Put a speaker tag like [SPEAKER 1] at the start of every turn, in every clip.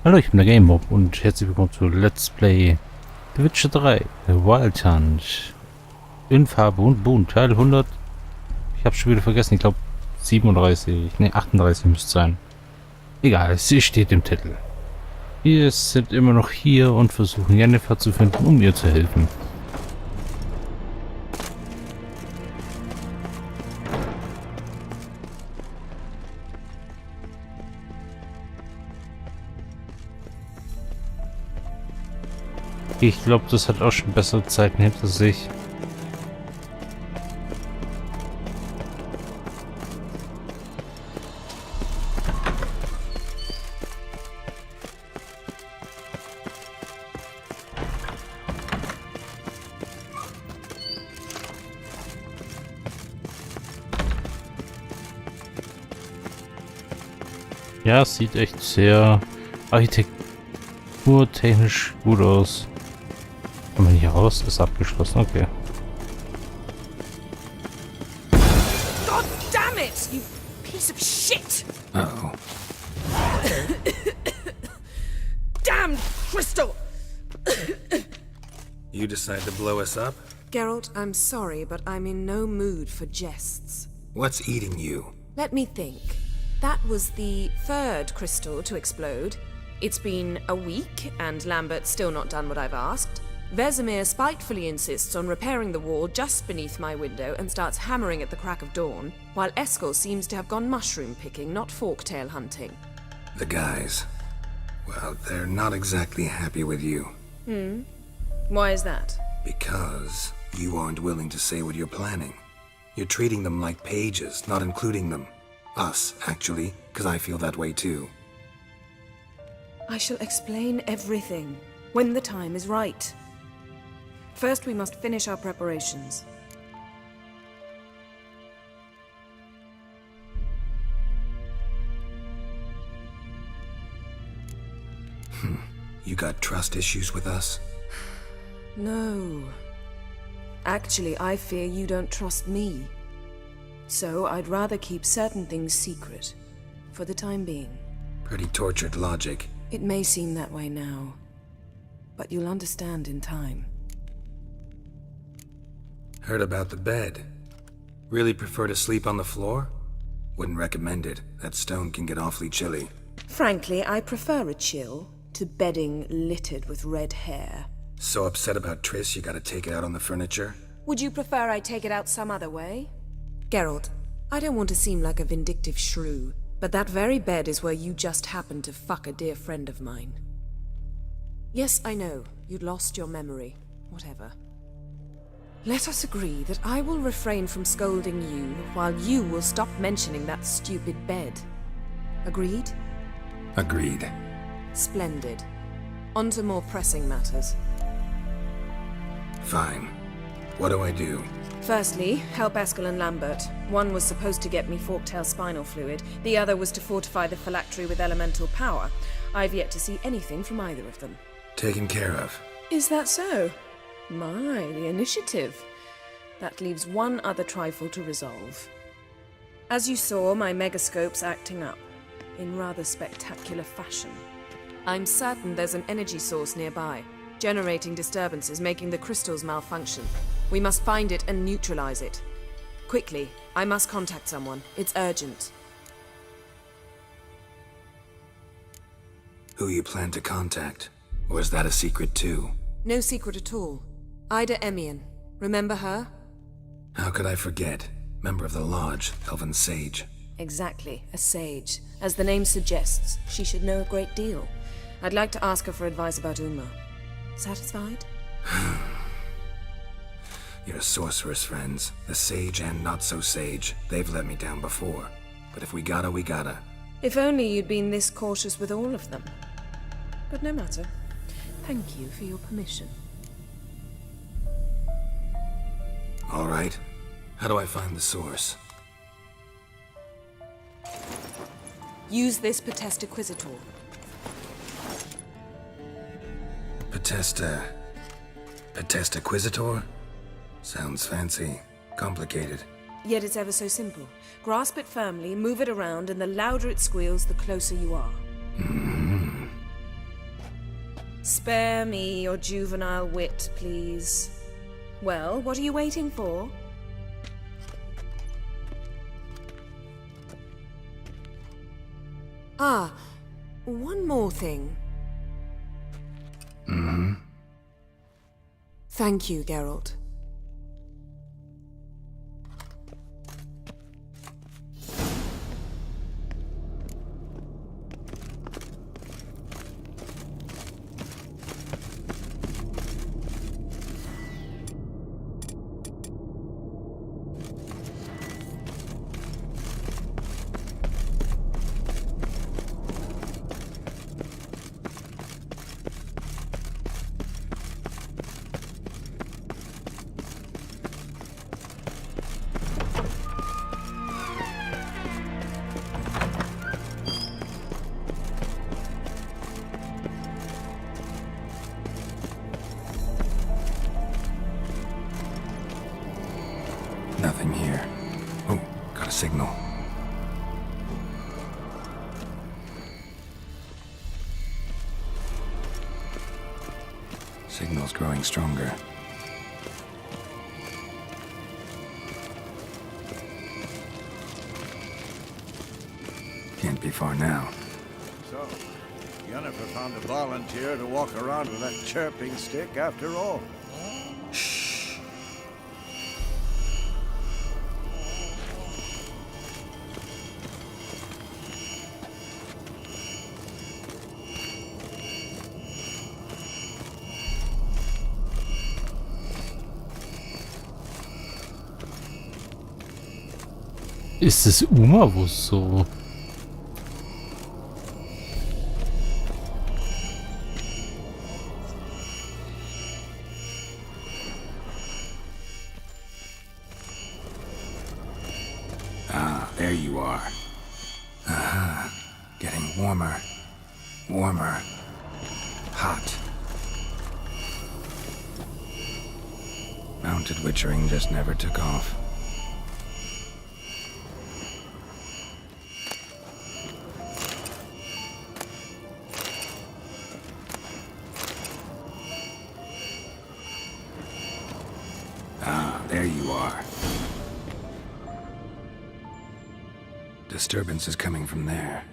[SPEAKER 1] Hallo, ich bin der DerGameMop und herzlich willkommen zu Let's Play The Witcher 3, The Wild Hunt. In Farbe und bunt, Teil 100. Ich habe schon wieder vergessen, ich glaube 37, ne 38 müsste es sein. Egal, sie steht im Titel. Wir sind immer noch hier und versuchen Jennifer zu finden, um ihr zu helfen. Ich glaube, das hat auch schon bessere Zeiten hinter sich. Ja, es sieht echt sehr architekturtechnisch gut aus. Kommen wir hier raus? Ist abgeschlossen, okay.
[SPEAKER 2] God damn it, you piece of shit!
[SPEAKER 3] Uh-oh.
[SPEAKER 2] Damn crystal!
[SPEAKER 3] You decide to blow us up?
[SPEAKER 2] Geralt, I'm sorry, but I'm in no mood for jests.
[SPEAKER 3] What's eating you?
[SPEAKER 2] Let me think. That was the third crystal to explode. It's been a week, and Lambert's still not done what I've asked. Vesemir spitefully insists on repairing the wall just beneath my window and starts hammering at the crack of dawn, while Eskel seems to have gone mushroom picking, not forktail hunting.
[SPEAKER 3] The guys. Well, they're not exactly happy with you.
[SPEAKER 2] Why is that?
[SPEAKER 3] Because you aren't willing to say what you're planning. You're treating them like pages, not including them. Us, actually, because I feel that way too.
[SPEAKER 2] I shall explain everything when the time is right. First, we must finish our preparations.
[SPEAKER 3] You got trust issues with us?
[SPEAKER 2] No. Actually, I fear you don't trust me. So I'd rather keep certain things secret, for the time being.
[SPEAKER 3] Pretty tortured logic.
[SPEAKER 2] It may seem that way now, but you'll understand in time.
[SPEAKER 3] Heard about the bed. Really prefer to sleep on the floor? Wouldn't recommend it. That stone can get awfully chilly.
[SPEAKER 2] Frankly, I prefer a chill to bedding littered with red hair.
[SPEAKER 3] So upset about Triss you gotta take it out on the furniture?
[SPEAKER 2] Would you prefer I take it out some other way? Geralt, I don't want to seem like a vindictive shrew, but that very bed is where you just happened to fuck a dear friend of mine. Yes, I know, you'd lost your memory. Whatever. Let us agree that I will refrain from scolding you, while you will stop mentioning that stupid bed. Agreed?
[SPEAKER 3] Agreed.
[SPEAKER 2] Splendid. On to more pressing matters.
[SPEAKER 3] Fine. What do I do?
[SPEAKER 2] Firstly, help Eskel and Lambert. One was supposed to get me forktail spinal fluid, the other was to fortify the phylactery with elemental power. I've yet to see anything from either of them.
[SPEAKER 3] Taken care of.
[SPEAKER 2] Is that so? My, the initiative. That leaves one other trifle to resolve. As you saw, my megascope's acting up, in rather spectacular fashion. I'm certain there's an energy source nearby, generating disturbances, making the crystals malfunction. We must find it and neutralize it. Quickly, I must contact someone. It's urgent.
[SPEAKER 3] Who you plan to contact? Or is that a secret too?
[SPEAKER 2] No secret at all. Ida Emian. Remember her?
[SPEAKER 3] How could I forget? Member of the Lodge, Elven Sage.
[SPEAKER 2] Exactly, a sage. As the name suggests, she should know a great deal. I'd like to ask her for advice about Uma. Satisfied?
[SPEAKER 3] Your sorceress friends, the sage and not so sage, they've let me down before. But if we gotta, we gotta.
[SPEAKER 2] If only you'd been this cautious with all of them. But no matter. Thank you for your permission.
[SPEAKER 3] All right. How do I find the source?
[SPEAKER 2] Use this Potestaquizitor.
[SPEAKER 3] Potestaquizitor? Sounds fancy. Complicated.
[SPEAKER 2] Yet it's ever so simple. Grasp it firmly, move it around, and the louder it squeals, the closer you are. Spare me your juvenile wit, please. Well, what are you waiting for? Ah, one more thing.
[SPEAKER 3] Mm-hmm.
[SPEAKER 2] Thank you, Geralt.
[SPEAKER 3] Nothing here. Oh, got a signal. Signal's growing stronger. Can't be far now.
[SPEAKER 4] So, Yennefer found a volunteer to walk around with that chirping stick after all.
[SPEAKER 3] Shh.
[SPEAKER 1] Ist es Uma, wo es so...
[SPEAKER 3] Ah, there you are. Aha. Getting warmer. Warmer. Hot. Mounted witchering just never took off. Ah, there you are. Disturbance is coming from there.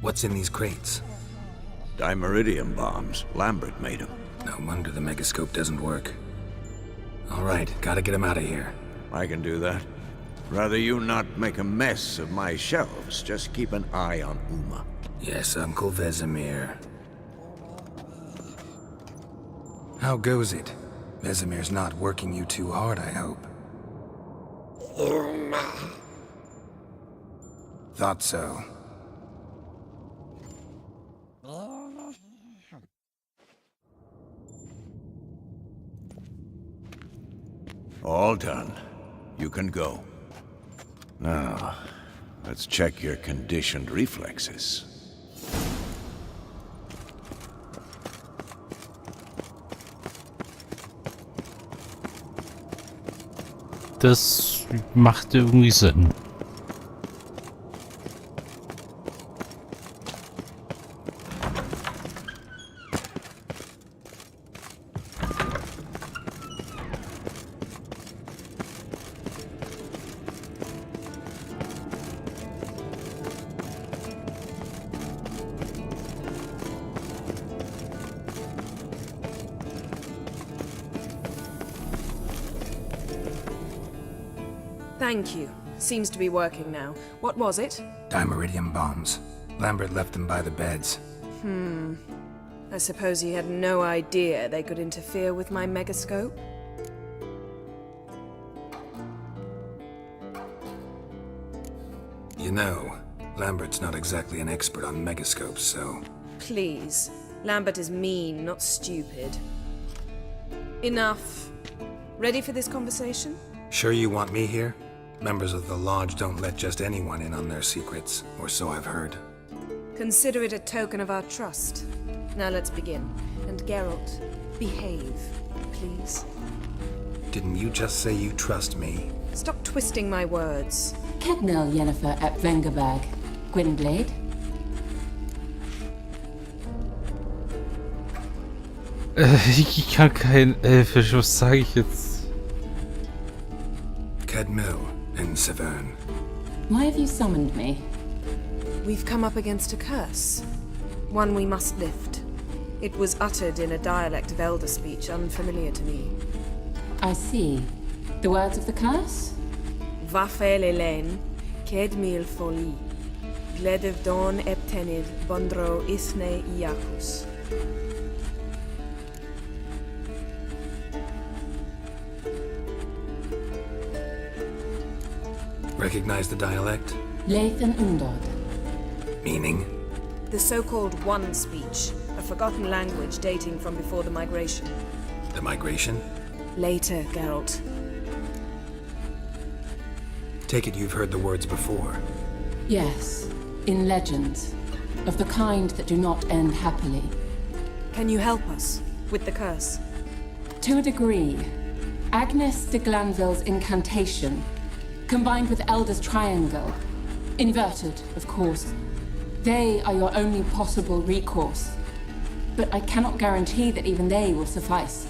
[SPEAKER 3] What's in these crates?
[SPEAKER 4] Dimeridium bombs. Lambert made them.
[SPEAKER 3] No wonder the megascope doesn't work. All right, gotta get him out of here.
[SPEAKER 4] I can do that. Rather you not make a mess of my shelves. Just keep an eye on Uma.
[SPEAKER 3] Yes, Uncle Vesemir. How goes it? Vesemir's not working you too hard, I hope. Thought so.
[SPEAKER 4] All done. You can go. Now, let's check your conditioned reflexes.
[SPEAKER 1] Das macht irgendwie Sinn.
[SPEAKER 2] Thank you. Seems to be working now. What was it?
[SPEAKER 3] Dimeridium bombs. Lambert left them by the beds.
[SPEAKER 2] I suppose he had no idea they could interfere with my megascope?
[SPEAKER 3] You know, Lambert's not exactly an expert on megascopes, so...
[SPEAKER 2] Please. Lambert is mean, not stupid. Enough. Ready for this conversation?
[SPEAKER 3] Sure you want me here? Members of the Lodge don't let just anyone in on their secrets, or so I've heard.
[SPEAKER 2] Consider it a token of our trust. Now let's begin. And Geralt, behave, please.
[SPEAKER 3] Didn't you just say you trust me?
[SPEAKER 2] Stop twisting my words.
[SPEAKER 5] Kednel Yennefer at Vengerberg. Gwynblade?
[SPEAKER 1] Ich kann kein Elfisch, was sage ich jetzt?
[SPEAKER 3] Cadmel and Severn.
[SPEAKER 5] Why have you summoned me?
[SPEAKER 2] We've come up against a curse. One we must lift. It was uttered in a dialect of Elder speech unfamiliar to me.
[SPEAKER 5] I see. The words of the curse?
[SPEAKER 2] Vafel Elen, Kedmil Foli, Gledev Don Eptenid, Bondro Isne Iakus.
[SPEAKER 3] Recognize the dialect?
[SPEAKER 5] Lathan Undod.
[SPEAKER 3] Meaning?
[SPEAKER 2] The so-called One speech, a forgotten language dating from before the migration.
[SPEAKER 3] The migration?
[SPEAKER 2] Later, Geralt.
[SPEAKER 3] Take it you've heard the words before.
[SPEAKER 5] Yes, in legends. Of the kind that do not end happily.
[SPEAKER 2] Can you help us with the curse?
[SPEAKER 5] To a degree. Agnes de Glanville's incantation, combined with Elder's triangle, inverted, of course. They are your only possible recourse. But I cannot guarantee that even they will suffice.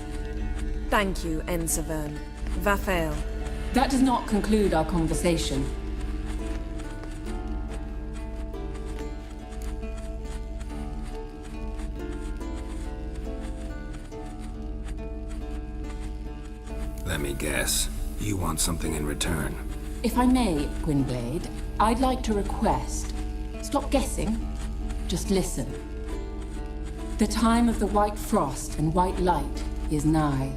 [SPEAKER 2] Thank you, Severn. Vafel.
[SPEAKER 5] That does not conclude our conversation.
[SPEAKER 3] Let me guess. You want something in return.
[SPEAKER 5] If I may, Gwynblade, I'd like to request. Stop guessing. Just listen. The time of the white frost and white light is nigh.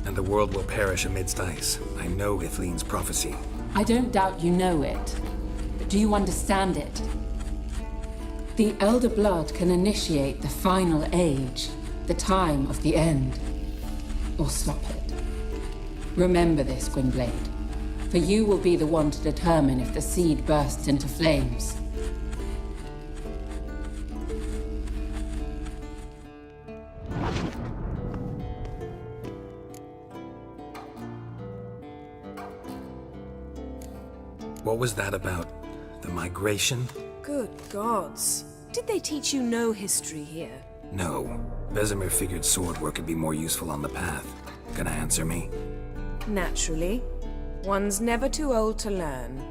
[SPEAKER 3] And the world will perish amidst ice. I know Ithleen's prophecy.
[SPEAKER 5] I don't doubt you know it. But do you understand it? The Elder Blood can initiate the final age, the time of the end. Or stop it. Remember this, Gwynblade. For you will be the one to determine if the seed bursts into flames.
[SPEAKER 3] What was that about? The migration?
[SPEAKER 2] Good gods. Did they teach you no history here?
[SPEAKER 3] No. Vesemir figured sword work could be more useful on the path. Gonna answer me?
[SPEAKER 2] Naturally. One's never too old to learn.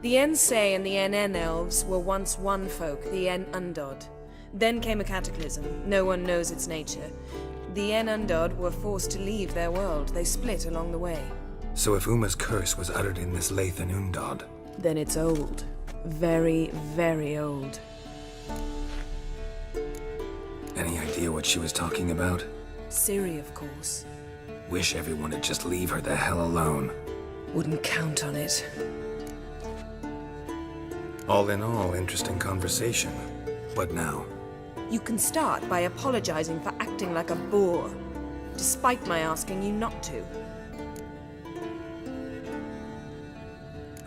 [SPEAKER 2] The Ensei and the NN elves were once one folk, the En Undod. Then came a cataclysm. No one knows its nature. The En Undod were forced to leave their world. They split along the way.
[SPEAKER 3] So if Uma's curse was uttered in this Lathan Undod,
[SPEAKER 2] Then it's old. Very, very old.
[SPEAKER 3] any idea what she was talking about?
[SPEAKER 2] Ciri, of course.
[SPEAKER 3] Wish everyone would just leave her the hell alone.
[SPEAKER 2] Wouldn't count on it.
[SPEAKER 3] All in all, interesting conversation. What now?
[SPEAKER 2] You can start by apologizing for acting like a boor, despite my asking you not to.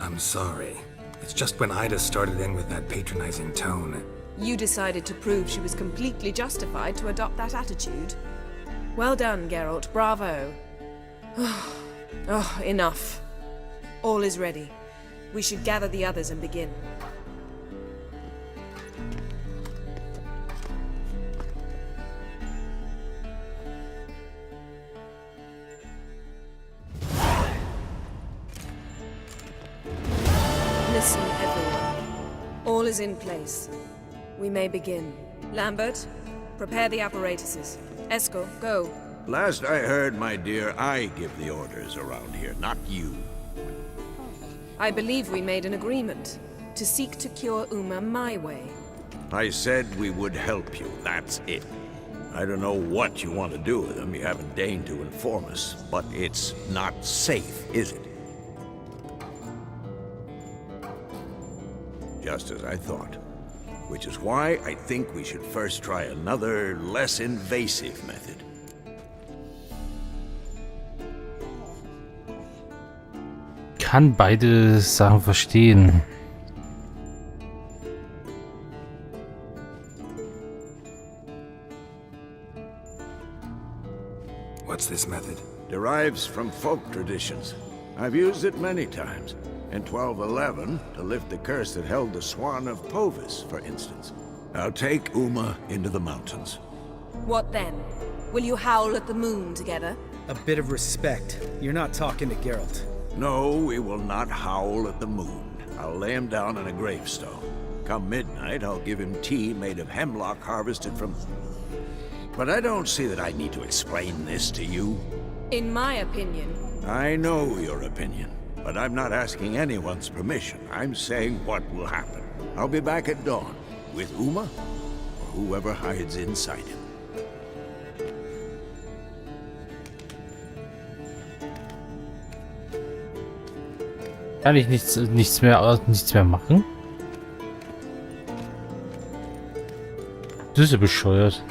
[SPEAKER 3] I'm sorry. It's just when Ida started in with that patronizing tone.
[SPEAKER 2] You decided to prove she was completely justified to adopt that attitude. Well done, Geralt. Bravo. Oh, enough. All is ready. We should gather the others and begin. Listen, everyone. All is in place. We may begin. Lambert, prepare the apparatuses. Eskel, go.
[SPEAKER 4] Last I heard, my dear, I give the orders around here, not you.
[SPEAKER 2] I believe we made an agreement to seek to cure Uma my way.
[SPEAKER 4] I said we would help you, that's it. I don't know what you want to do with them, you haven't deigned to inform us, but it's not safe, is it? Just as I thought. Which is why I think we should first try another, less invasive method.
[SPEAKER 1] Kann beide Sachen verstehen.
[SPEAKER 3] What's this method?
[SPEAKER 4] Derives from folk traditions. I've used it many times. In 1211, to lift the curse that held the Swan of Povis, for instance. I'll take Uma into the mountains.
[SPEAKER 2] What then? Will you howl at the moon together?
[SPEAKER 6] A bit of respect. You're not talking to Geralt.
[SPEAKER 4] No, we will not howl at the moon. I'll lay him down in a gravestone. Come midnight, I'll give him tea made of hemlock harvested from... But I don't see that I need to explain this to you.
[SPEAKER 2] In my opinion.
[SPEAKER 4] I know your opinion, but I'm not asking anyone's permission. I'm saying what will happen. I'll be back at dawn, with Uma, or whoever hides inside him.
[SPEAKER 1] Kann ich nichts mehr machen? Das ist ja bescheuert.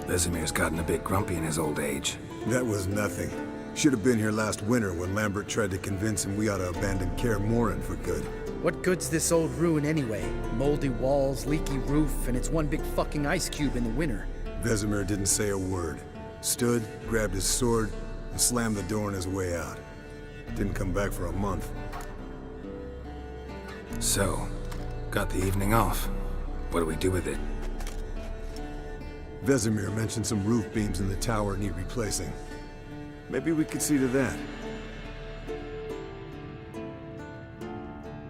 [SPEAKER 3] Vesemir's gotten a bit grumpy in his old age.
[SPEAKER 7] That was nothing. Should have been here last winter when Lambert tried to convince him we ought to abandon Kaer Morhen for good.
[SPEAKER 6] What good's this old ruin anyway? Moldy walls, leaky roof, and it's one big fucking ice cube in the winter.
[SPEAKER 7] Vesemir didn't say a word. Stood, grabbed his sword, and slammed the door on his way out. Didn't come back for a month.
[SPEAKER 3] So, got the evening off. What do we do with it?
[SPEAKER 7] Vesemir mentioned some roof beams in the tower need replacing. Maybe we could see to that.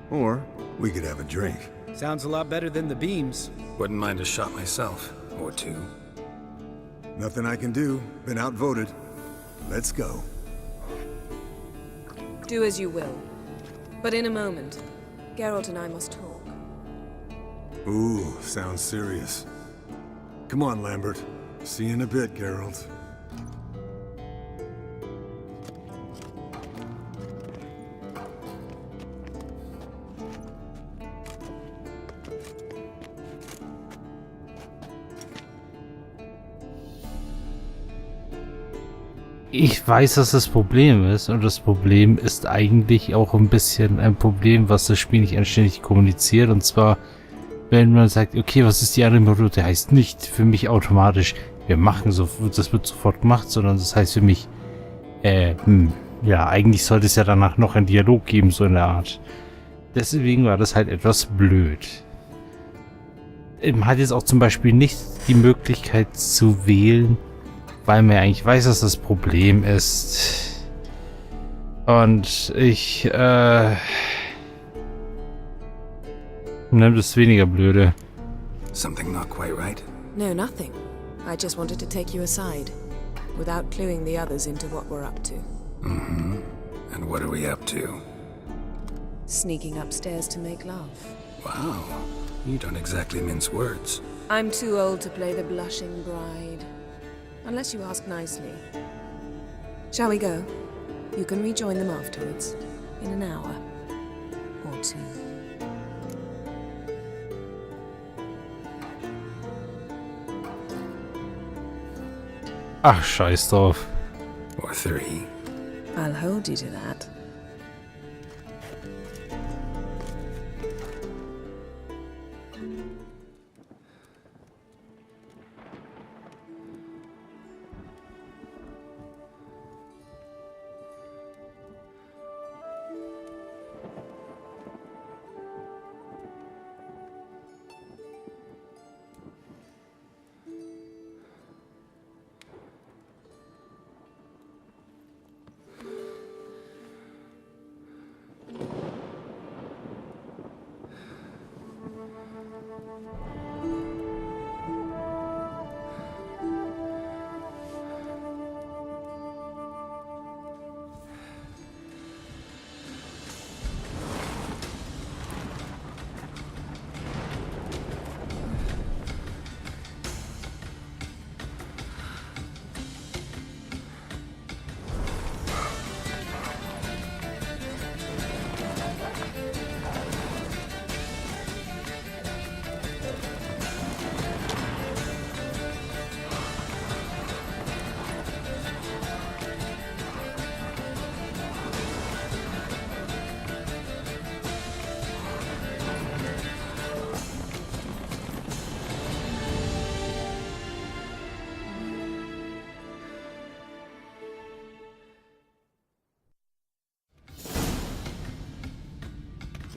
[SPEAKER 7] Or we could have a drink.
[SPEAKER 6] Sounds a lot better than the beams.
[SPEAKER 3] Wouldn't mind a shot myself, or two.
[SPEAKER 7] Nothing I can do. Been outvoted. Let's go.
[SPEAKER 2] Do as you will. But in a moment, Geralt and I must talk.
[SPEAKER 7] Ooh, sounds serious. Come on, Lambert. See you in a bit, Geralt.
[SPEAKER 1] Ich weiß, dass das Problem ist, und das Problem ist eigentlich auch ein bisschen ein Problem, was das Spiel nicht anständig kommuniziert, und zwar, wenn man sagt, okay, was ist die andere Methode, heißt nicht für mich automatisch, wir machen so, das wird sofort gemacht, sondern das heißt für mich, ja, eigentlich sollte es ja danach noch einen Dialog geben, so in der Art. Deswegen war das halt etwas blöd. Man hat jetzt auch zum Beispiel nicht die Möglichkeit zu wählen, weil man ja eigentlich weiß, dass das Problem ist. Und ich, nimm das weniger blöde.
[SPEAKER 3] Something not quite right?
[SPEAKER 2] No, nothing. I just wanted to take you aside, without cluing the others into what we're up to.
[SPEAKER 3] Mm-hmm. And what are we up to?
[SPEAKER 2] Sneaking upstairs to make love.
[SPEAKER 3] Wow. You don't exactly mince words.
[SPEAKER 2] I'm too old to play the blushing bride. Unless you ask nicely. Shall we go? You can rejoin them afterwards. In an hour. Or two.
[SPEAKER 1] Ach, scheiß drauf.
[SPEAKER 3] Or three.
[SPEAKER 2] I'll hold you to that.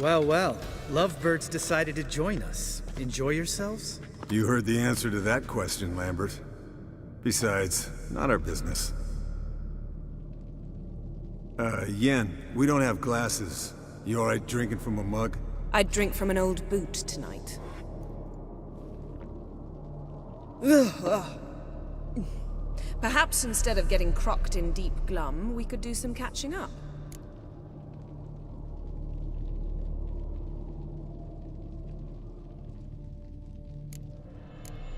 [SPEAKER 6] Well, well. Lovebirds decided to join us. Enjoy yourselves?
[SPEAKER 7] You heard the answer to that question, Lambert. Besides, not our business. Yen, we don't have glasses. You alright drinking from a mug?
[SPEAKER 2] I'd drink from an old boot tonight. Perhaps instead of getting crocked in deep glum, we could do some catching up.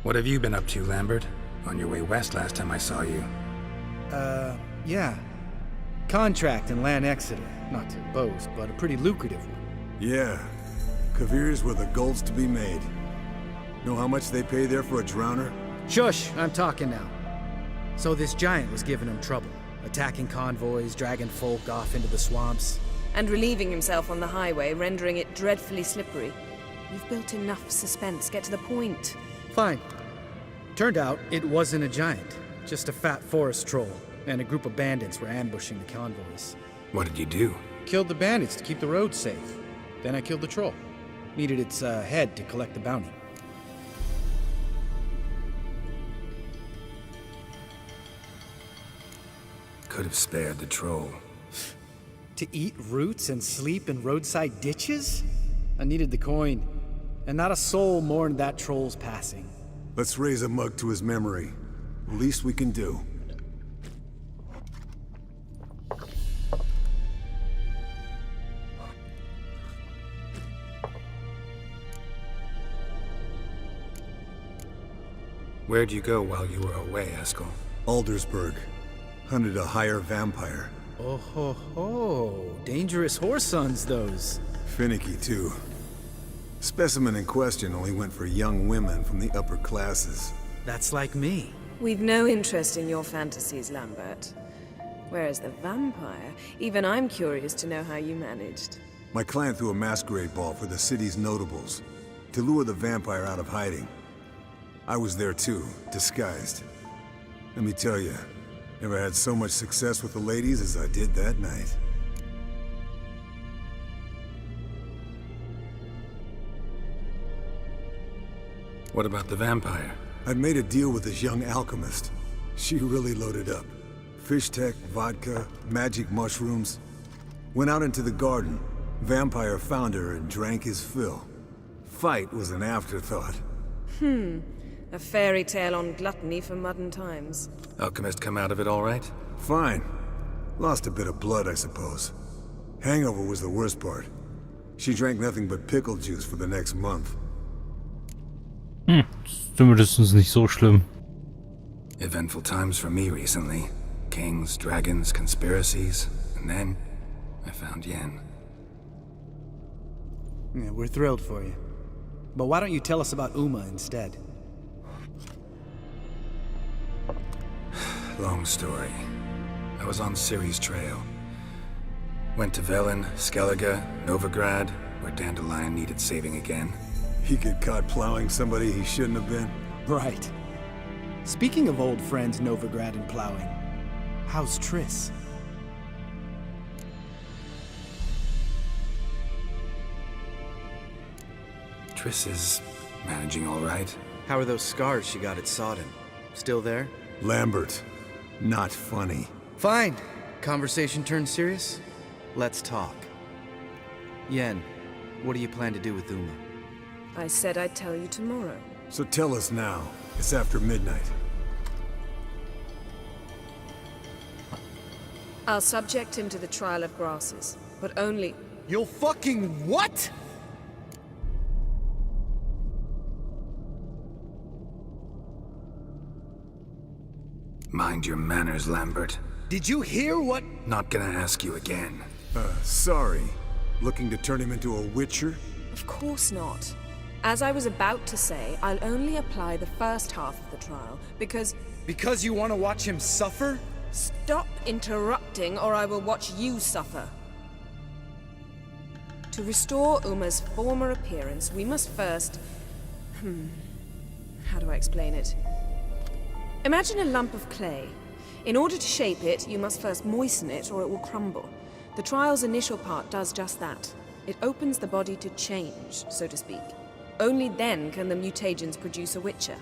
[SPEAKER 3] What have you been up to, Lambert? On your way west last time I saw you.
[SPEAKER 6] Yeah. Contract in Lan Exeter. Not to boast, but a pretty lucrative one.
[SPEAKER 7] Yeah. Kavir's were the gold's to be made. Know how much they pay there for a drowner?
[SPEAKER 6] Shush, I'm talking now. So this giant was giving him trouble. Attacking convoys, dragging folk off into the swamps.
[SPEAKER 2] And relieving himself on the highway, rendering it dreadfully slippery. You've built enough suspense. Get to the point.
[SPEAKER 6] Fine. Turned out it wasn't a giant. Just a fat forest troll. And a group of bandits were ambushing the convoys.
[SPEAKER 3] What did you do?
[SPEAKER 6] Killed the bandits to keep the roads safe. Then I killed the troll. Needed its head to collect the bounty.
[SPEAKER 3] Could have spared the troll.
[SPEAKER 6] To eat roots and sleep in roadside ditches? I needed the coin. And not a soul mourned that troll's passing.
[SPEAKER 7] Let's raise a mug to his memory. The least we can do.
[SPEAKER 3] Where'd you go while you were away, Eskel?
[SPEAKER 7] Aldersburg. Hunted a higher vampire.
[SPEAKER 6] Oh ho ho. Dangerous whoresons, those.
[SPEAKER 7] Finicky, too. Specimen in question only went for young women from the upper classes.
[SPEAKER 6] That's like me.
[SPEAKER 2] We've no interest in your fantasies, Lambert. Whereas the vampire, even I'm curious to know how you managed.
[SPEAKER 7] My client threw a masquerade ball for the city's notables to lure the vampire out of hiding. I was there too, disguised. Let me tell you, never had so much success with the ladies as I did that night.
[SPEAKER 3] What about the vampire?
[SPEAKER 7] I'd made a deal with this young alchemist. She really loaded up. Fish tech, vodka, magic mushrooms. Went out into the garden. Vampire found her and drank his fill. Fight was an afterthought.
[SPEAKER 2] A fairy tale on gluttony for modern times.
[SPEAKER 3] Alchemist come out of it all right?
[SPEAKER 7] Fine. Lost a bit of blood, I suppose. Hangover was the worst part. She drank nothing but pickle juice for the next month.
[SPEAKER 1] Zumindest nicht so schlimm.
[SPEAKER 3] Eventful times for me recently. Kings, dragons, conspiracies. And then, I found Yen.
[SPEAKER 6] Yeah, we're thrilled for you. But why don't you tell us about Uma instead?
[SPEAKER 3] Long story. I was on Ciri's trail. Went to Velen, Skellige, Novigrad, where Dandelion needed saving again.
[SPEAKER 7] He get caught plowing somebody he shouldn't have been.
[SPEAKER 6] Right. Speaking of old friends Novigrad and plowing, how's Triss?
[SPEAKER 3] Triss is managing all right.
[SPEAKER 6] How are those scars she got at Sodden? Still there?
[SPEAKER 7] Lambert. Not funny.
[SPEAKER 6] Fine. Conversation turned serious? Let's talk. Yen, what do you plan to do with Uma?
[SPEAKER 2] I said I'd tell you tomorrow.
[SPEAKER 7] So tell us now. It's after midnight.
[SPEAKER 2] I'll subject him to the trial of grasses, but only...
[SPEAKER 6] You'll fucking what?
[SPEAKER 3] Mind your manners, Lambert.
[SPEAKER 6] Did you hear what?
[SPEAKER 3] Not gonna ask you again.
[SPEAKER 7] Sorry. Looking to turn him into a witcher?
[SPEAKER 2] Of course not. As I was about to say, I'll only apply the first half of the trial, because...
[SPEAKER 6] Because you want to watch him suffer?
[SPEAKER 2] Stop interrupting, or I will watch you suffer. To restore Uma's former appearance, we must first... How do I explain it? Imagine a lump of clay. In order to shape it, you must first moisten it, or it will crumble. The trial's initial part does just that. It opens the body to change, so to speak. Only then can the mutagens produce a Witcher.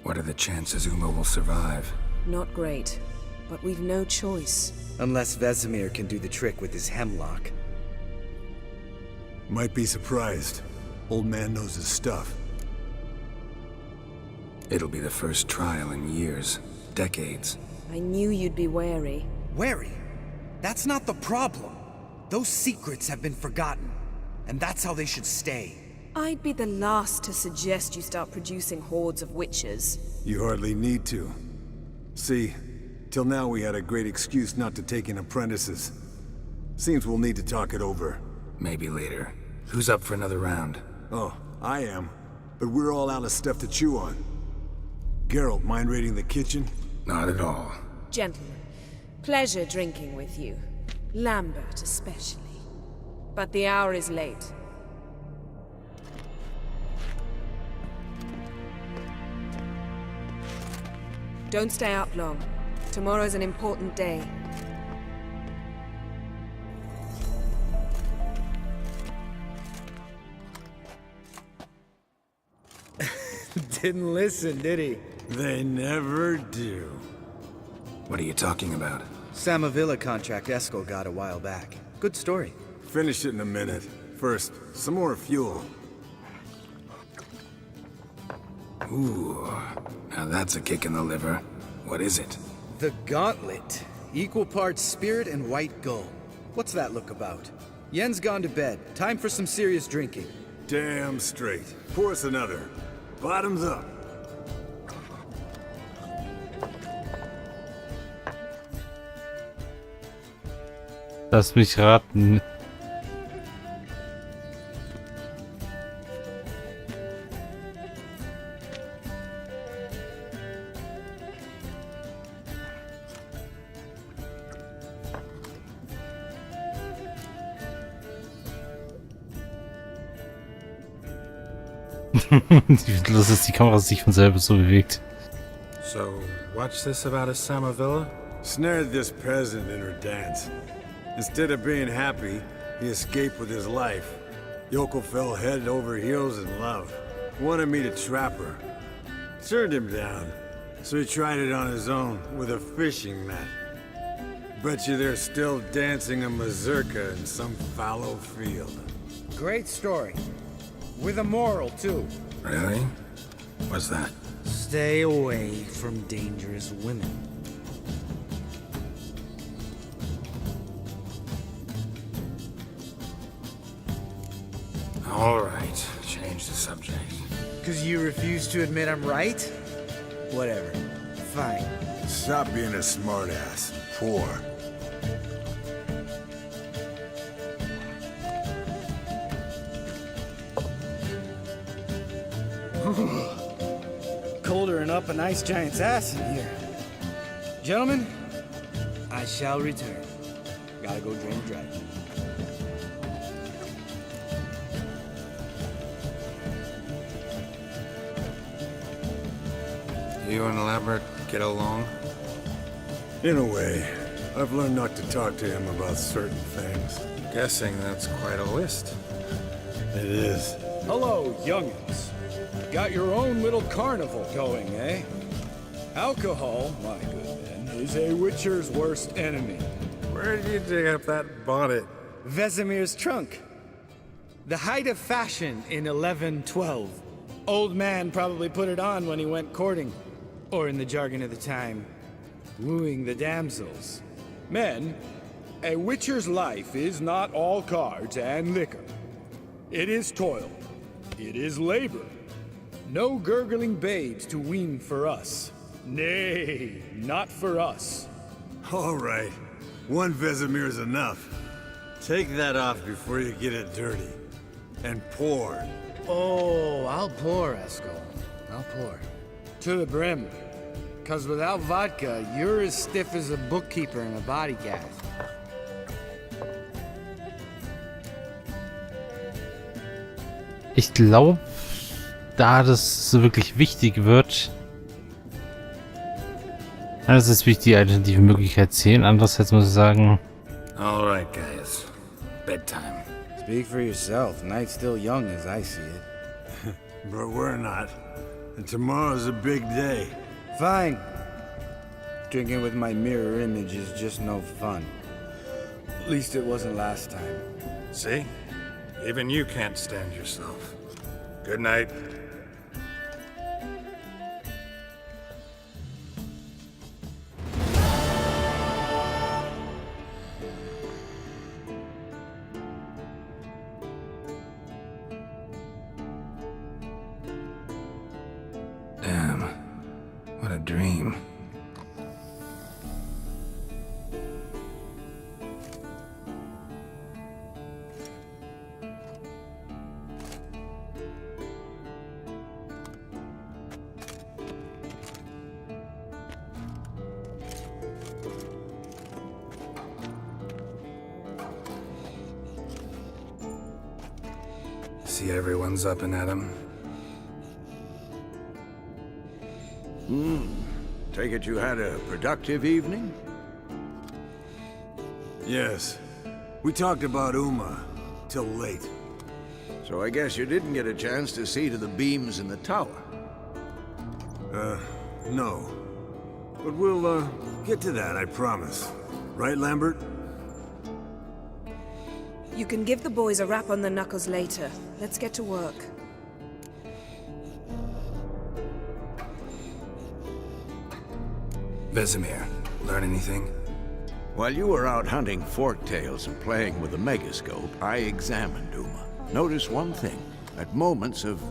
[SPEAKER 3] What are the chances Uma will survive?
[SPEAKER 2] Not great, but we've no choice.
[SPEAKER 6] Unless Vesemir can do the trick with his hemlock.
[SPEAKER 7] Might be surprised. Old man knows his stuff.
[SPEAKER 3] It'll be the first trial in years, decades.
[SPEAKER 2] I knew you'd be wary.
[SPEAKER 6] Wary? That's not the problem. Those secrets have been forgotten, and that's how they should stay.
[SPEAKER 2] I'd be the last to suggest you start producing hordes of witches.
[SPEAKER 7] You hardly need to. See, till now we had a great excuse not to take in apprentices. Seems we'll need to talk it over.
[SPEAKER 3] Maybe later. Who's up for another round?
[SPEAKER 7] Oh, I am. But we're all out of stuff to chew on. Geralt, mind raiding the kitchen?
[SPEAKER 3] Not at all.
[SPEAKER 2] Gentlemen, pleasure drinking with you. Lambert especially. But the hour is late. Don't stay up long. Tomorrow's an important day.
[SPEAKER 6] Didn't listen, did he?
[SPEAKER 7] They never do.
[SPEAKER 3] What are you talking about?
[SPEAKER 6] Samavilla contract Eskel got a while back. Good story.
[SPEAKER 7] Finish it in a minute. First, some more fuel.
[SPEAKER 3] Ooh, now that's a kick in the liver. What is it?
[SPEAKER 6] The Gauntlet. Equal parts spirit and white gull. What's that look about? Yen's gone to bed. Time for some serious drinking.
[SPEAKER 7] Damn straight. Pour us another. Bottoms up.
[SPEAKER 1] Lass mich raten. Das ist die Kamera sich von selber so bewegt.
[SPEAKER 8] So, what's this about a Samavilla?
[SPEAKER 7] Snared this peasant in her dance. Instead of being happy, he escaped with his life. Yoko fell head over heels in love. Wanted me to trap her. Turned him down. So he tried it on his own with a fishing net. Bet you they're still dancing a mazurka in some fallow field.
[SPEAKER 6] Great story. With a moral, too.
[SPEAKER 3] Really? What's that?
[SPEAKER 6] Stay away from dangerous women.
[SPEAKER 3] All right, change the subject.
[SPEAKER 6] Because you refuse to admit I'm right? Whatever. Fine.
[SPEAKER 7] Stop being a smartass. Poor.
[SPEAKER 6] Colder and up a nice giant's ass in here. Gentlemen, I shall return. Gotta go drain dry.
[SPEAKER 3] You and Lambert get along?
[SPEAKER 7] In a way. I've learned not to talk to him about certain things.
[SPEAKER 8] Guessing that's quite a list.
[SPEAKER 7] It is.
[SPEAKER 6] Hello, youngins. Got your own little carnival going, eh? Alcohol, my good men, is a witcher's worst enemy.
[SPEAKER 8] Where did you dig up that bonnet?
[SPEAKER 6] Vesemir's trunk. The height of fashion in 1112. Old man probably put it on when he went courting. Or in the jargon of the time, wooing the damsels. Men, a witcher's life is not all cards and liquor. It is toil. It is labor. No gurgling babes to wean for us. Nay, not for us.
[SPEAKER 7] All right. One Vesemir's enough. Take that off before you get it dirty. And pour.
[SPEAKER 6] Oh, I'll pour, Eskel. I'll pour. To the brim. 'Cause without vodka, you're as stiff as a bookkeeper in a body gaff.
[SPEAKER 1] Ich glaube, da das so wirklich wichtig wird, das ist wichtig, die alternative Möglichkeit sehen. Andererseits muss ich sagen,
[SPEAKER 3] All right, guys. Bedtime.
[SPEAKER 6] Speak for yourself. Night's still young as I see it.
[SPEAKER 7] But we're not. And tomorrow's a big day.
[SPEAKER 6] Fine. Drinking with my mirror image is just no fun. At least it wasn't last time.
[SPEAKER 7] See? Even you can't stand yourself. Good night.
[SPEAKER 3] Damn. What a dream. See everyone's up and at 'em.
[SPEAKER 4] Take it you had a productive evening?
[SPEAKER 7] Yes. We talked about Uma till late.
[SPEAKER 4] So I guess you didn't get a chance to see to the beams in the tower.
[SPEAKER 7] No. But we'll, get to that, I promise. Right, Lambert?
[SPEAKER 2] You can give the boys a rap on the knuckles later. Let's get to work.
[SPEAKER 3] Vesemir, learn anything?
[SPEAKER 4] While you were out hunting forktails and playing with the megascope, I examined Uma. Notice one thing. At moments of,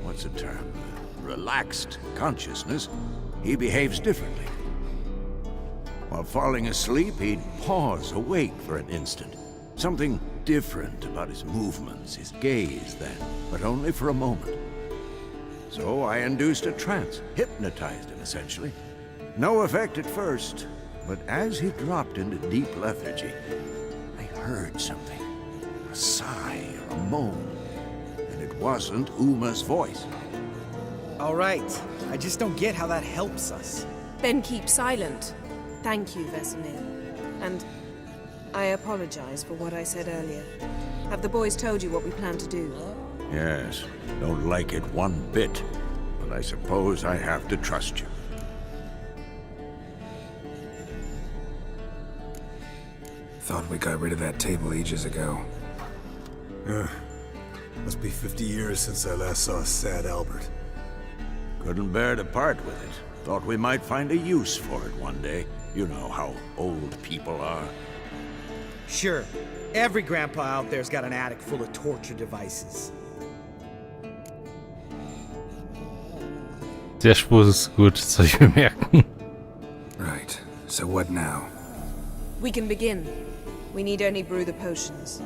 [SPEAKER 4] what's the term, relaxed consciousness, he behaves differently. While falling asleep, he'd pause awake for an instant. Something different about his movements, his gaze then, but only for a moment. So I induced a trance, hypnotized him essentially. No effect at first, but as he dropped into deep lethargy, I heard something. A sigh or a moan. And it wasn't Uma's voice.
[SPEAKER 6] All right. I just don't get how that helps us.
[SPEAKER 2] Then keep silent. Thank you, Vesemir. And I apologize for what I said earlier. Have the boys told you what we plan to do?
[SPEAKER 4] Yes, don't like it one bit, but I suppose I have to trust you.
[SPEAKER 3] Thought we got rid of that table ages ago.
[SPEAKER 7] Must be 50 years since I last saw a sad Albert.
[SPEAKER 4] Couldn't bear to part with it. Thought we might find a use for it one day. You know how old people are.
[SPEAKER 6] Sure. Every grandpa out there's got an attic full of torture devices.
[SPEAKER 1] Der Spur ist gut, das soll ich mir merken.
[SPEAKER 3] Right. So what now?
[SPEAKER 2] We can begin. We need only brew the potions.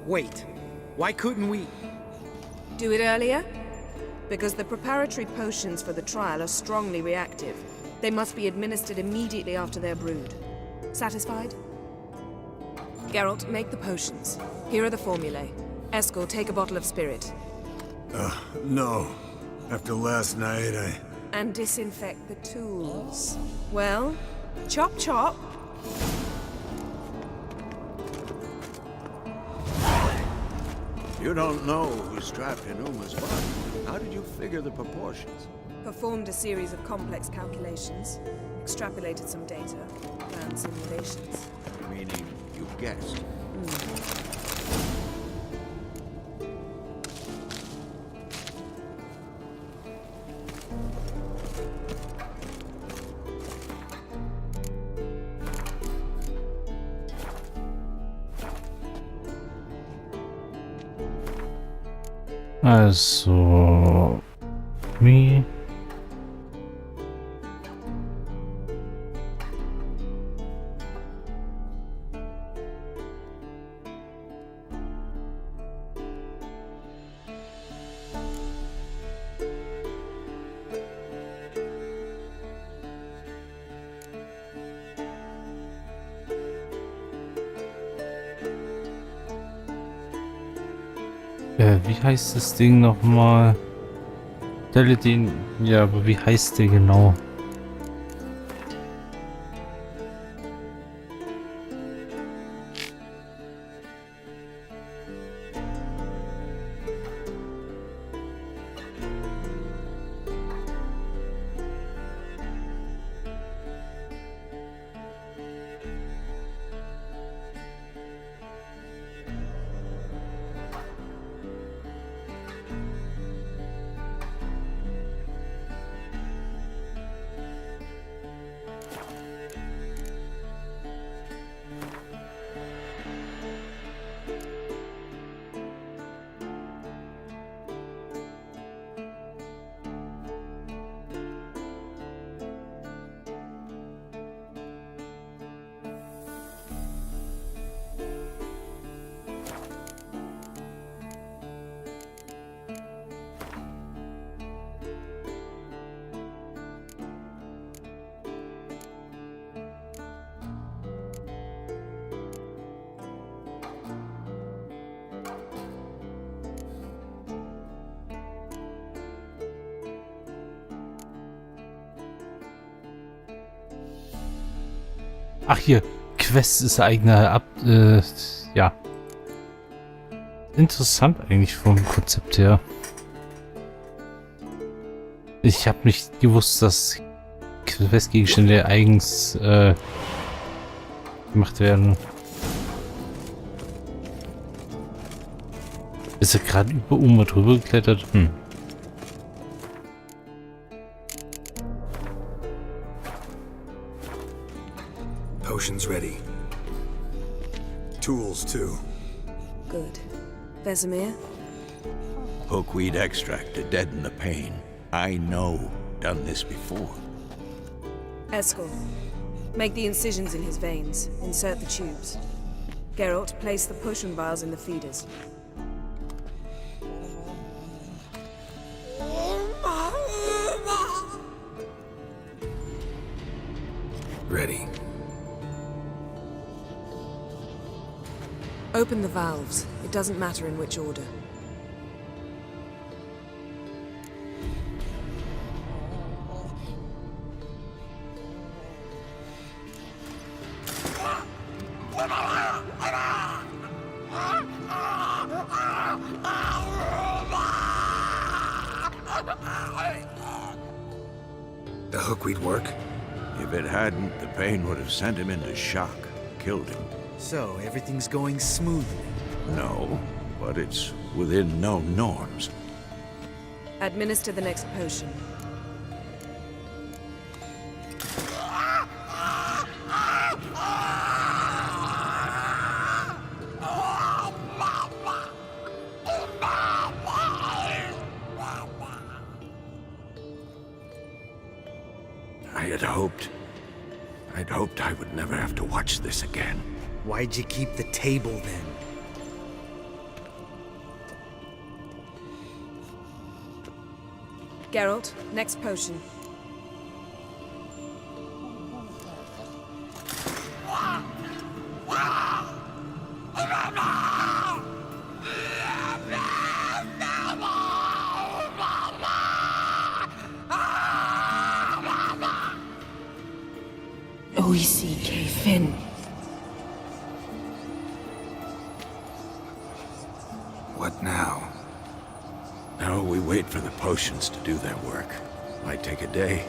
[SPEAKER 6] Wait. Why couldn't we?
[SPEAKER 2] Do it earlier? Because the preparatory potions for the trial are strongly reactive. They must be administered immediately after they're brewed. Satisfied? Geralt, make the potions. Here are the formulae. Eskel, take a bottle of spirit.
[SPEAKER 7] No. After last night,
[SPEAKER 2] And disinfect the tools. Well, chop chop.
[SPEAKER 4] You don't know who's trapped in Uma's body. How did you figure the proportions?
[SPEAKER 2] Performed a series of complex calculations. Extrapolated some data. Ran simulations.
[SPEAKER 4] Meaning you guessed.
[SPEAKER 1] Also, wie? Wie heißt das Ding nochmal? Teledin. Ja, aber wie heißt der genau? Ach hier, Quest ist eigener ja. Interessant eigentlich vom Konzept her. Ich habe nicht gewusst, dass Questgegenstände eigens gemacht werden. Ist er gerade über Uma drüber geklettert?
[SPEAKER 3] Potion's ready.
[SPEAKER 7] Tools, too.
[SPEAKER 2] Good. Vesemir?
[SPEAKER 4] Hookweed extract to deaden the pain. I know. Done this before.
[SPEAKER 2] Eskel, make the incisions in his veins. Insert the tubes. Geralt, place the potion vials in the feeders.
[SPEAKER 3] Ready.
[SPEAKER 2] Open the valves. It doesn't matter in which order.
[SPEAKER 3] The hookweed work?
[SPEAKER 4] If it hadn't, the pain would have sent him into shock, killed him.
[SPEAKER 6] So, everything's going smoothly.
[SPEAKER 4] No, but it's within known norms.
[SPEAKER 2] Administer the next potion.
[SPEAKER 4] I'd hoped I would never have to watch this again.
[SPEAKER 6] Why'd you keep the table then?
[SPEAKER 2] Geralt, next potion. O-E-C-K, Finn.
[SPEAKER 3] What now?
[SPEAKER 4] Now we wait for the potions to do their work. Might take a day,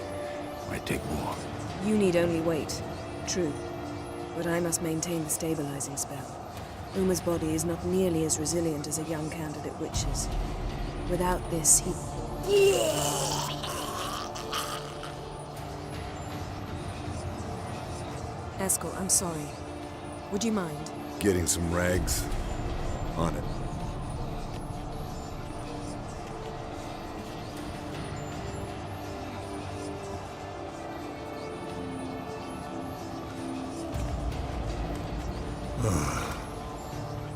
[SPEAKER 4] might take more.
[SPEAKER 2] You need only wait. True. But I must maintain the stabilizing spell. Uma's body is not nearly as resilient as a young candidate witch's. Without this, he... Eskel, I'm sorry. Would you mind?
[SPEAKER 7] Getting some rags. On it.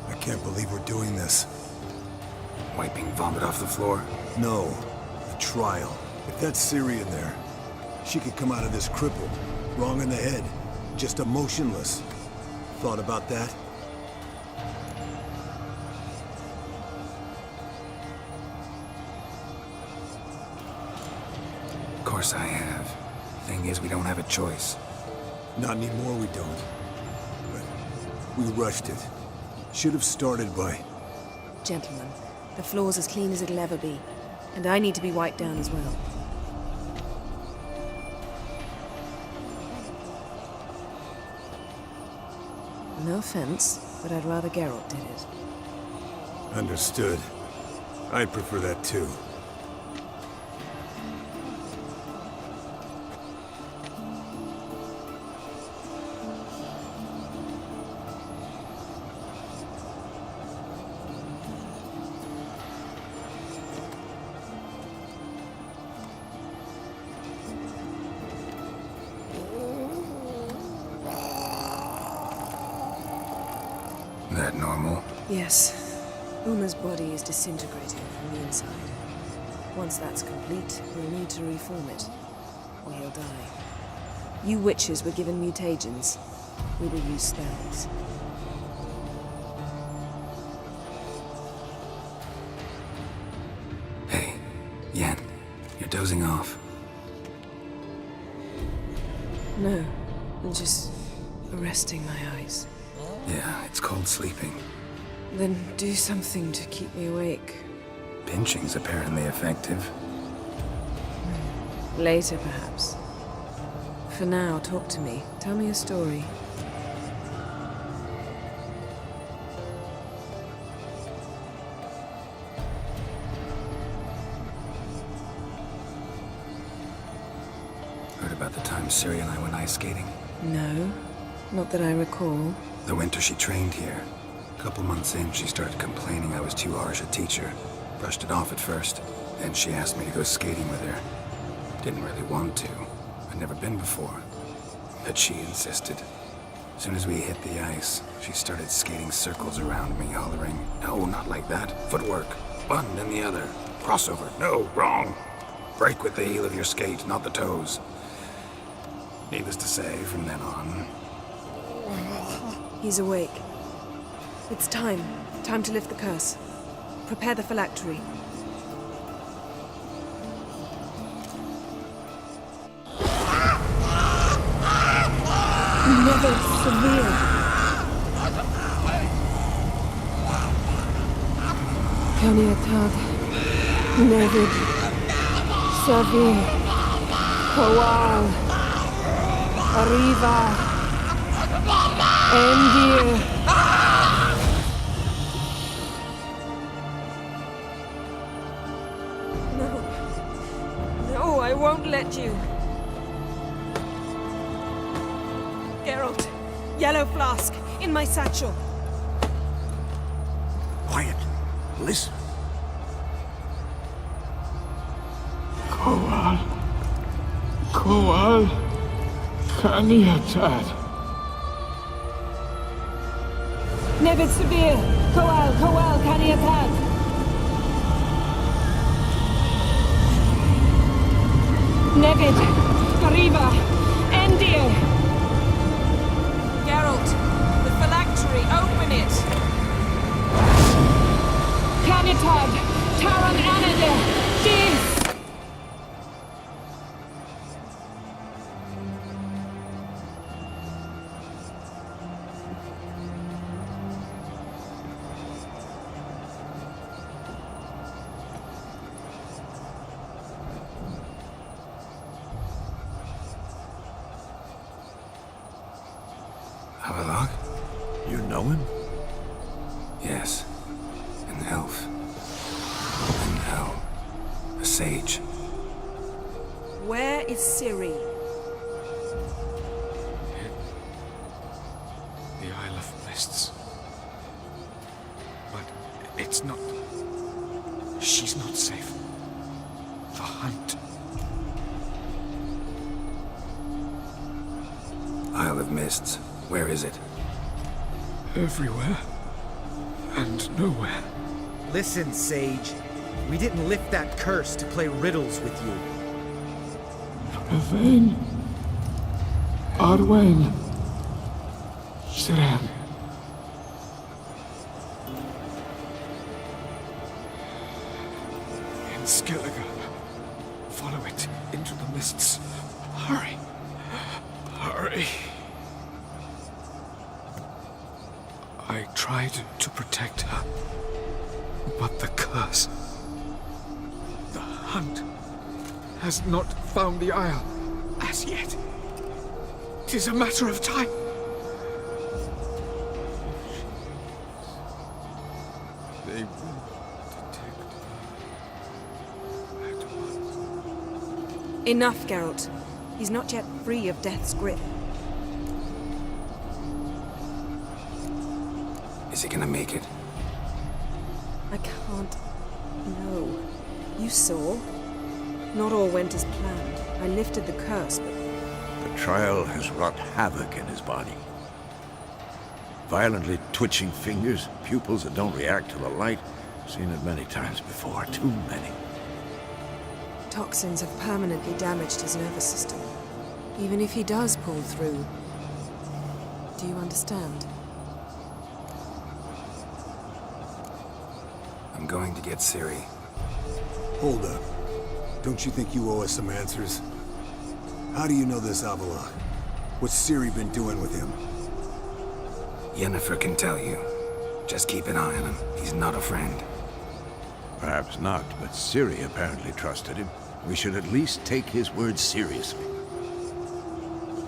[SPEAKER 7] I can't believe we're doing this.
[SPEAKER 3] Wiping vomit off the floor?
[SPEAKER 7] No, the trial. If that's Ciri in there, she could come out of this crippled, wrong in the head, just emotionless. Thought about that?
[SPEAKER 3] Of course I have. Thing is, we don't have a choice.
[SPEAKER 7] Not anymore, we don't. But we rushed it. Should have started by...
[SPEAKER 2] Gentlemen, the floor's as clean as it'll ever be. And I need to be wiped down as well. No offense, but I'd rather Geralt did it.
[SPEAKER 7] Understood. I'd prefer that too.
[SPEAKER 3] That normal?
[SPEAKER 2] Yes. Uma's body is disintegrating from the inside. Once that's complete, we'll need to reform it, or he'll die. You witches were given mutagens. We will use spells.
[SPEAKER 3] Hey, Yen, you're dozing off.
[SPEAKER 2] No, I'm just resting my eyes.
[SPEAKER 3] Yeah, it's called sleeping.
[SPEAKER 2] Then do something to keep me awake.
[SPEAKER 3] Pinching's apparently effective.
[SPEAKER 2] Later, perhaps. For now, talk to me. Tell me a story.
[SPEAKER 3] Heard about the time Ciri and I went ice skating?
[SPEAKER 2] No, not that I recall.
[SPEAKER 3] The winter she trained here. A couple months in, she started complaining I was too harsh a teacher. Brushed it off at first. Then she asked me to go skating with her. Didn't really want to. I'd never been before. But she insisted. As soon as we hit the ice, she started skating circles around me, hollering, "No, not like that. Footwork. One, then the other. Crossover. No, wrong. Break with the heel of your skate, not the toes." Needless to say, from then on...
[SPEAKER 2] He's awake. It's time. Time to lift the curse. Prepare the phylactery. Never severe. Caniatad. Nevid. Severe. Kowal. Arriva. Endir. No, I won't let you. Geralt, yellow flask, in my satchel.
[SPEAKER 4] Quiet. Listen.
[SPEAKER 9] Kowal. Kaniatad.
[SPEAKER 2] Nevid Severe. Kowal, Kaniatad. Nevid. Arriva. Endir. Geralt, the phylactery, open it. Canitad. Taran Anadir. Dis.
[SPEAKER 3] Havelock?
[SPEAKER 4] You know him?
[SPEAKER 3] Yes. An elf. An elf. A sage.
[SPEAKER 2] Where is Ciri?
[SPEAKER 8] The Isle of Mists. But it's not... She's not safe. The hunt.
[SPEAKER 3] Isle of Mists. Where is it?
[SPEAKER 8] Everywhere. And nowhere.
[SPEAKER 6] Listen, Sage. We didn't lift that curse to play riddles with you.
[SPEAKER 9] Yvain. Arwain. Siran. In Skellige. Follow it into the mists. Hurry. Hurry. I tried to protect her, but the curse, the hunt, has not found the Isle as yet. 'Tis a matter of time. They will detect her at once.
[SPEAKER 2] Enough, Geralt. He's not yet free of death's grip.
[SPEAKER 3] Is he gonna make it?
[SPEAKER 2] I can't. No. You saw. Not all went as planned. I lifted the curse, but...
[SPEAKER 4] The trial has wrought havoc in his body. Violently twitching fingers, pupils that don't react to the light. Seen it many times before, too many.
[SPEAKER 2] Toxins have permanently damaged his nervous system. Even if he does pull through... Do you understand?
[SPEAKER 3] I'm going to get Ciri.
[SPEAKER 7] Hold up. Don't you think you owe us some answers? How do you know this Havelock? What's Ciri been doing with him?
[SPEAKER 3] Yennefer can tell you. Just keep an eye on him. He's not a friend.
[SPEAKER 4] Perhaps not, but Ciri apparently trusted him. We should at least take his words seriously.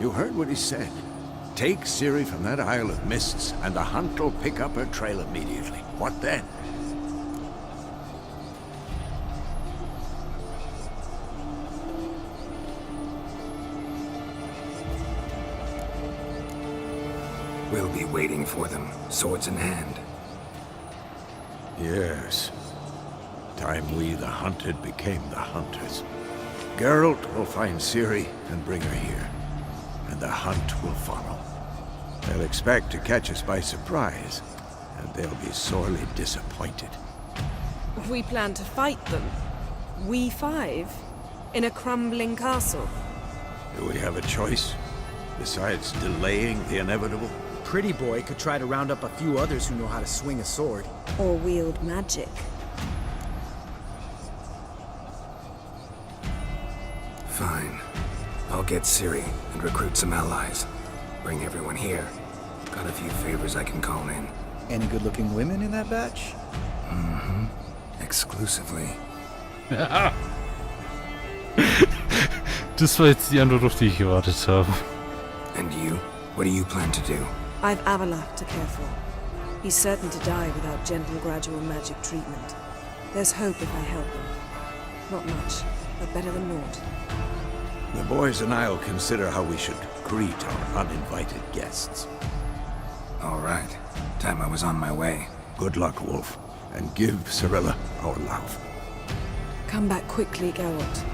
[SPEAKER 4] You heard what he said. Take Ciri from that Isle of Mists, and the hunt will pick up her trail immediately. What then?
[SPEAKER 3] We'll be waiting for them, swords in hand.
[SPEAKER 4] Yes. Time we, the hunted, became the hunters. Geralt will find Ciri and bring her here, and the hunt will follow. They'll expect to catch us by surprise, and they'll be sorely disappointed.
[SPEAKER 2] We plan to fight them. We five? In a crumbling castle?
[SPEAKER 4] Do we have a choice, besides delaying the inevitable?
[SPEAKER 6] Pretty boy could try to round up a few others who know how to swing a sword.
[SPEAKER 2] Or wield magic?
[SPEAKER 3] Fine. I'll get Ciri and recruit some allies. Bring everyone here. Got a few favors I can call in.
[SPEAKER 6] Any good-looking women in that batch?
[SPEAKER 3] Mm-hmm. Exclusively.
[SPEAKER 1] Das war jetzt die Antwort, auf die ich gewartet habe.
[SPEAKER 3] And you? What do you plan to do?
[SPEAKER 2] I've Avalach to care for. He's certain to die without gentle, gradual magic treatment. There's hope if I help him. Not much, but better than naught.
[SPEAKER 4] The boys and I'll consider how we should greet our uninvited guests.
[SPEAKER 3] All right. Time I was on my way.
[SPEAKER 4] Good luck, Wolf, and give Cirilla our love.
[SPEAKER 2] Come back quickly, Geralt.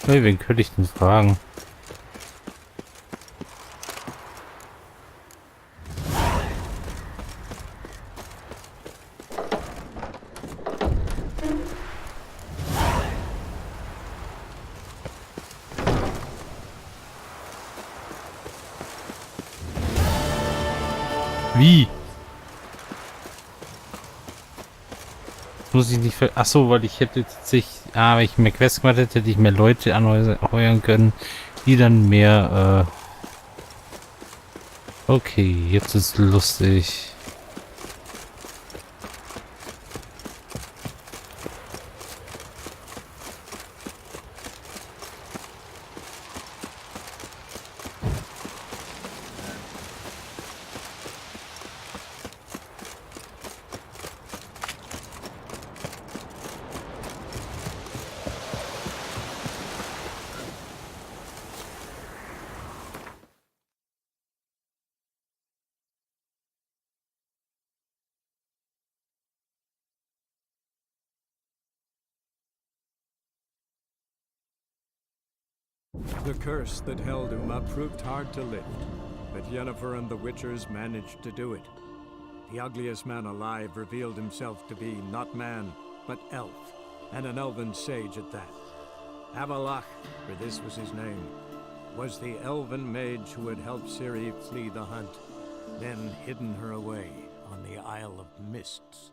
[SPEAKER 1] Hey, wen könnte ich denn fragen? Wie? Muss ich nicht... Ach so, weil ich hätte tatsächlich... wenn ich mehr Quests gemacht hätte, hätte ich mehr Leute anheuern können, die dann mehr... Okay, jetzt ist lustig.
[SPEAKER 10] The curse that held Uma proved hard to lift, but Yennefer and the Witchers managed to do it. The ugliest man alive revealed himself to be not man, but elf, and an elven sage at that. Avalach, for this was his name, was the elven mage who had helped Ciri flee the hunt, then hidden her away on the Isle of Mists.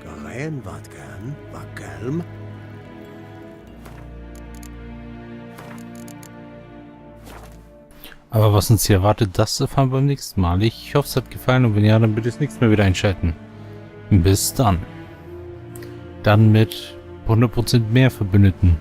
[SPEAKER 11] Gern, willkommen.
[SPEAKER 1] Aber was uns hier erwartet, das erfahren wir beim nächsten Mal. Ich hoffe, es hat gefallen und wenn ja, dann bitte das nächste Mal wieder einschalten. Bis dann. Dann mit 100% mehr Verbündeten.